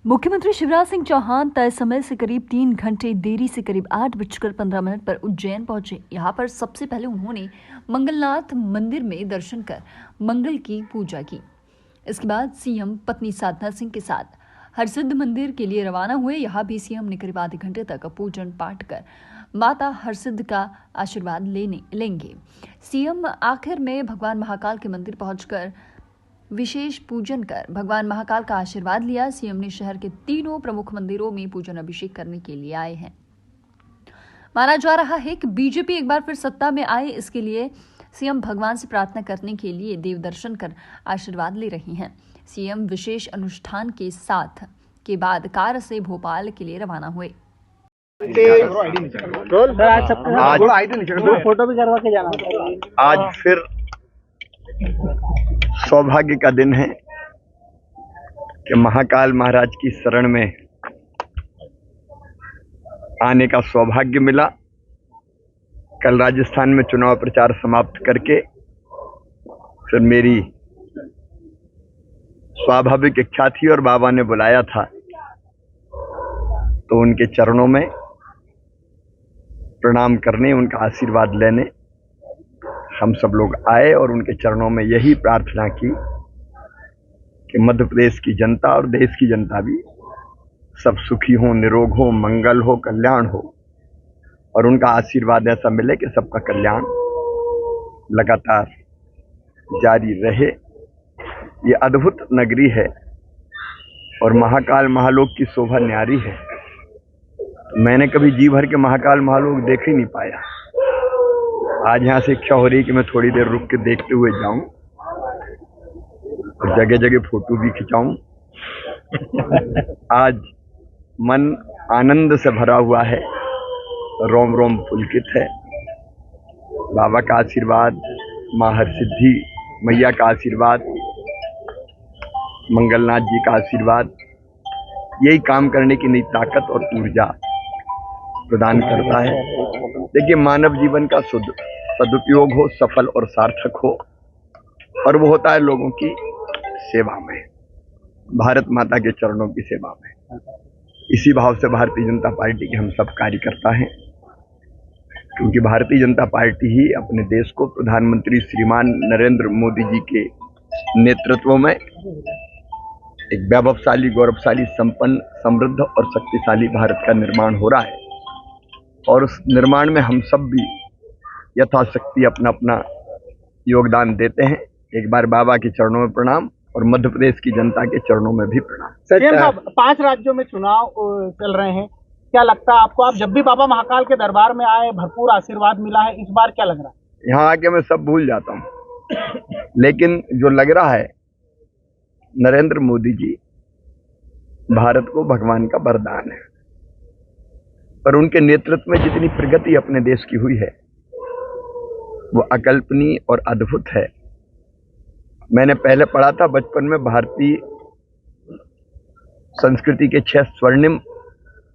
मुख्यमंत्री शिवराज सिंह चौहान तय समय से करीब 3 घंटे देरी से करीब 8:15 पर उज्जैन पहुंचे। यहां पर सबसे पहले उन्होंने मंगलनाथ मंदिर में दर्शन कर मंगल की पूजा की। इसके बाद सीएम पत्नी साधना सिंह के साथ हरसिद्ध मंदिर के लिए रवाना हुए। यहां भी सीएम ने करीब आधे घंटे तक पूजन पाठ कर माता हरसिद्ध का आशीर्वाद लेंगे। सीएम आखिर में भगवान महाकाल के मंदिर पहुंचकर विशेष पूजन कर भगवान महाकाल का आशीर्वाद लिया। सीएम ने शहर के तीनों प्रमुख मंदिरों में पूजन अभिषेक करने के लिए आए हैं। माना जा रहा है कि बीजेपी एक बार फिर सत्ता में आए, इसके लिए सीएम भगवान से प्रार्थना करने के लिए देव दर्शन कर आशीर्वाद ले रही हैं। सीएम विशेष अनुष्ठान के साथ के बाद कार से भोपाल के लिए रवाना हुए। आज फिर सौभाग्य का दिन है कि महाकाल महाराज की शरण में आने का सौभाग्य मिला। कल राजस्थान में चुनाव प्रचार समाप्त करके फिर मेरी स्वाभाविक इच्छा थी और बाबा ने बुलाया था, तो उनके चरणों में प्रणाम करने, उनका आशीर्वाद लेने हम सब लोग आए और उनके चरणों में यही प्रार्थना की कि मध्य प्रदेश की जनता और देश की जनता भी सब सुखी हो, निरोग हो, मंगल हो, कल्याण हो और उनका आशीर्वाद ऐसा मिले कि सबका कल्याण लगातार जारी रहे। ये अद्भुत नगरी है और महाकाल महालोक की शोभा न्यारी है। मैंने कभी जी भर के महाकाल महालोक देख ही नहीं पाया। आज यहाँ से इच्छा हो रही कि मैं थोड़ी देर रुक के देखते हुए जाऊं और जगह जगह फोटो भी खिंचाऊं। आज मन आनंद से भरा हुआ है, रोम रोम पुलकित है। बाबा का आशीर्वाद, माँ हरसिद्धि मैया का आशीर्वाद, मंगलनाथ जी का आशीर्वाद, यही काम करने की नई ताकत और ऊर्जा प्रदान करता है। देखिए, मानव जीवन का सदुपयोग हो, सफल और सार्थक हो, और वो होता है लोगों की सेवा में, भारत माता के चरणों की सेवा में। इसी भाव से भारतीय जनता पार्टी के हम सब कार्यकर्ता हैं, क्योंकि भारतीय जनता पार्टी ही अपने देश को प्रधानमंत्री श्रीमान नरेंद्र मोदी जी के नेतृत्व में एक वैभवशाली, गौरवशाली, संपन्न, समृद्ध और शक्तिशाली भारत का निर्माण हो रहा है और उस निर्माण में हम सब भी यथाशक्ति अपना अपना योगदान देते हैं। एक बार बाबा के चरणों में प्रणाम और मध्य प्रदेश की जनता के चरणों में भी प्रणाम। 5 राज्यों में चुनाव चल रहे हैं, क्या लगता है आपको? आप जब भी बाबा महाकाल के दरबार में आए, भरपूर आशीर्वाद मिला है, इस बार क्या लग रहा है? यहाँ आके मैं सब भूल जाता हूँ, लेकिन जो लग रहा है, नरेंद्र मोदी जी भारत को भगवान का वरदान है और उनके नेतृत्व में जितनी प्रगति अपने देश की हुई है वो अकल्पनीय और अद्भुत है। मैंने पहले पढ़ा था बचपन में, भारतीय संस्कृति के 6 स्वर्णिम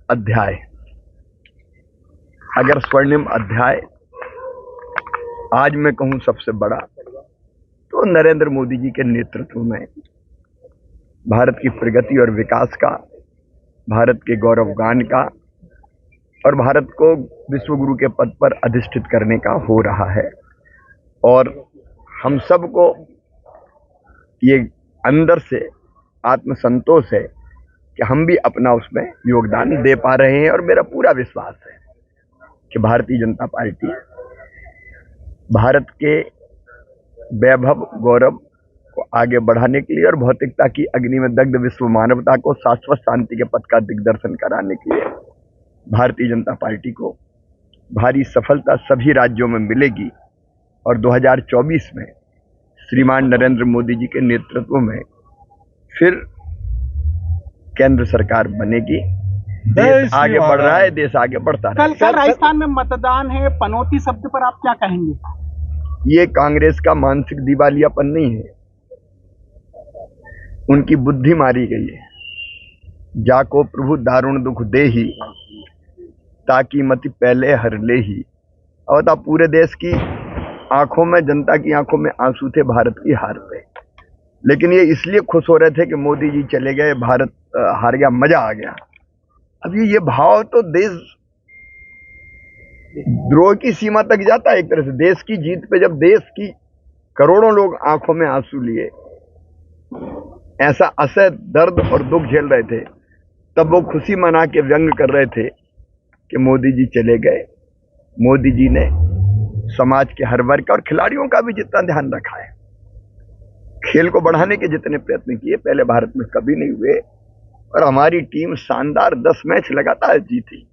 अध्याय। अगर स्वर्णिम अध्याय आज मैं कहूं सबसे बड़ा, तो नरेंद्र मोदी जी के नेतृत्व में भारत की प्रगति और विकास का, भारत के गौरवगान का और भारत को विश्व गुरु के पद पर अधिष्ठित करने का हो रहा है। और हम सबको ये अंदर से आत्मसंतोष है कि हम भी अपना उसमें योगदान दे पा रहे हैं और मेरा पूरा विश्वास है कि भारतीय जनता पार्टी भारत के वैभव, गौरव को आगे बढ़ाने के लिए और भौतिकता की अग्नि में दग्ध विश्व मानवता को शाश्वत शांति के पथ का दिग्दर्शन कराने के लिए भारतीय जनता पार्टी को भारी सफलता सभी राज्यों में मिलेगी और 2024 में श्रीमान नरेंद्र मोदी जी के नेतृत्व में फिर केंद्र सरकार बनेगी। देश आगे बढ़ रहा है, देश आगे बढ़ता है। कल राजस्थान में मतदान है, पनौती शब्द पर आप क्या कहेंगे? ये कांग्रेस का मानसिक दिवालियापन नहीं है, उनकी बुद्धि मारी गई है। जाको प्रभु दारुण दुख देही, ताकि मति पहले हर लेही। और था पूरे देश की आंखों में, जनता की आंखों में आंसू थे भारत की हार पे, लेकिन ये इसलिए खुश हो रहे थे कि मोदी जी चले गए, भारत हार गया, मजा आ गया। अब ये भाव तो देश द्रोह की सीमा तक जाता है एक तरह से। देश की जीत पे जब देश की करोड़ों लोग आंखों में आंसू लिए, ऐसा असह दर्द और दुख झेल रहे थे, तब वो खुशी मना के व्यंग कर रहे थे कि मोदी जी चले गए। मोदी जी ने समाज के हर वर्ग का और खिलाड़ियों का भी जितना ध्यान रखा है, खेल को बढ़ाने के जितने प्रयत्न किए पहले भारत में कभी नहीं हुए, और हमारी टीम शानदार 10 मैच लगातार जीती।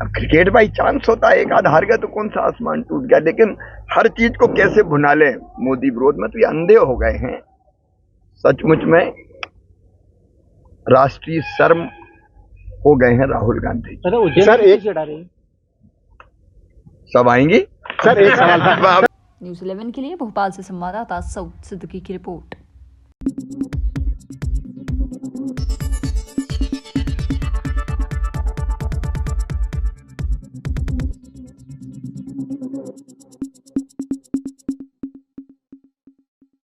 अब क्रिकेट बाई चांस होता है, एक आध हार गया तो कौन सा आसमान टूट गया, लेकिन हर चीज को कैसे भुना ले मोदी विरोध में, तो ये अंधे हो गए हैं। सचमुच में राष्ट्रीय शर्म हो गए हैं राहुल गांधी। सर एक सब आएंगी। सर एक सवाल था। न्यूज़ 11 के लिए भोपाल से संवाददाता सऊद सिद्दीकी की रिपोर्ट।